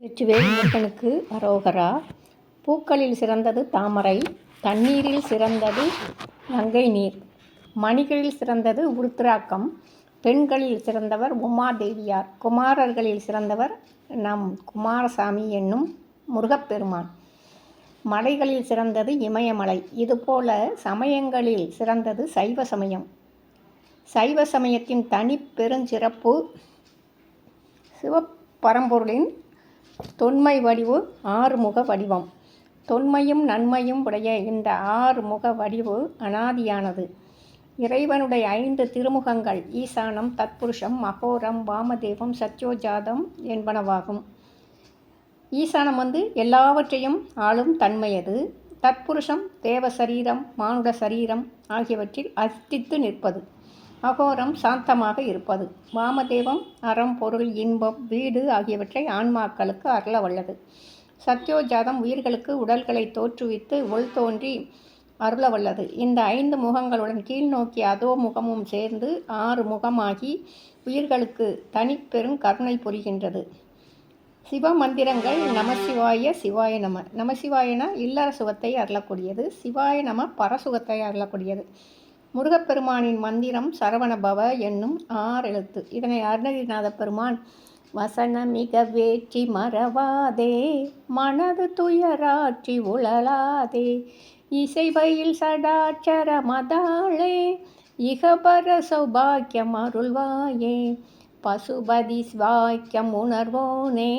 வெற்றிவேல் முருகனுக்கு அரோகரா. பூக்களில் சிறந்தது தாமரை, தண்ணீரில் சிறந்தது கங்கை நீர், மணிகளில் சிறந்தது உருத்திராக்கம், பெண்களில் சிறந்தவர் உமாதேவியார், குமாரர்களில் சிறந்தவர் நம் குமாரசாமி என்னும் முருகப்பெருமான், மலைகளில் சிறந்தது இமயமலை. இதுபோல சமயங்களில் சிறந்தது சைவ சமயம். சைவ சமயத்தின் தனி பெருஞ்சிறப்பு சிவபரம்பொருளின் தொன்மை வடிவு ஆறுமுக வடிவம். தொன்மையும் நன்மையும் உடைய இந்த ஆறுமுக வடிவு அனாதியானது. இறைவனுடைய 5 திருமுகங்கள் ஈசானம், தத்புருஷம், மகோரம், வாமதேவம், சத்யோஜாதம் என்பனவாகும். ஈசானம் எல்லாவற்றையும் ஆளும் தன்மையது. தத்புருஷம் தேவ சரீரம், மானுட சரீரம் ஆகியவற்றில் அஸ்தித்து நிற்பது. அகோரம் சாந்தமாக இருப்பது. வாமதேவம் அறம், பொருள், இன்பம், வீடு ஆகியவற்றை ஆன்மாக்களுக்கு அருள வல்லது. சத்யோஜாதம் உயிர்களுக்கு உடல்களை தோற்றுவித்து உள்தோன்றி அருள வல்லது. இந்த 5 முகங்களுடன் கீழ் நோக்கி அதோ முகமும் சேர்ந்து 6 முகமாகி உயிர்களுக்கு தனிப்பெரும் கருணை புரிகின்றது. சிவ மந்திரங்கள் நமசிவாய சிவாய நம. நமசிவாயன இல்லற சுகத்தை அருளக்கூடியது. சிவாய நம பரசுகத்தை அருளக்கூடியது. முருகப்பெருமானின் மந்திரம் சரவணபவ என்னும் 6 எழுத்து. இதனை அருணகிரிநாத பெருமான் வசனமிக வேற்றி மறவாதே, மனது துயராற்றி உழலாதே, இசைவையில் சடாட்சர மதாளே, இகபர சௌபாக்கியம் அருள்வாயே, பசுபதி வாக்கியம் உணர்வோனே,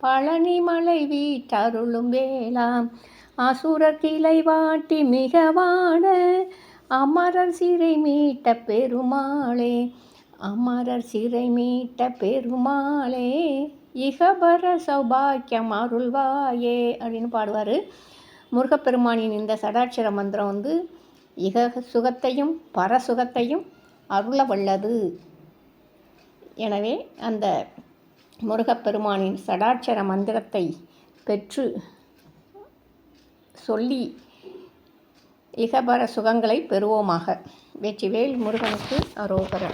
பழனிமலை வீட்டருளும் வேளாம், அசுரர் கிளை வாட்டி மிகவான அமரர் சிறை மீட்ட பெருமாளே, அமரர் சிறை மீட்ட பெருமாளே, இகபர சௌபாக்கியம் அருள்வாயே அப்படின்னு பாடுவார். முருகப்பெருமானின் இந்த சடாட்சர மந்திரம் இக சுகத்தையும் பரசுகத்தையும் அருள வல்லது. எனவே அந்த முருகப்பெருமானின் சடாட்சர மந்திரத்தை பெற்று சொல்லி இகபர சுகங்களை பெறுவோமாக. வெற்றிவேல் முருகனுக்கு அரோகரா.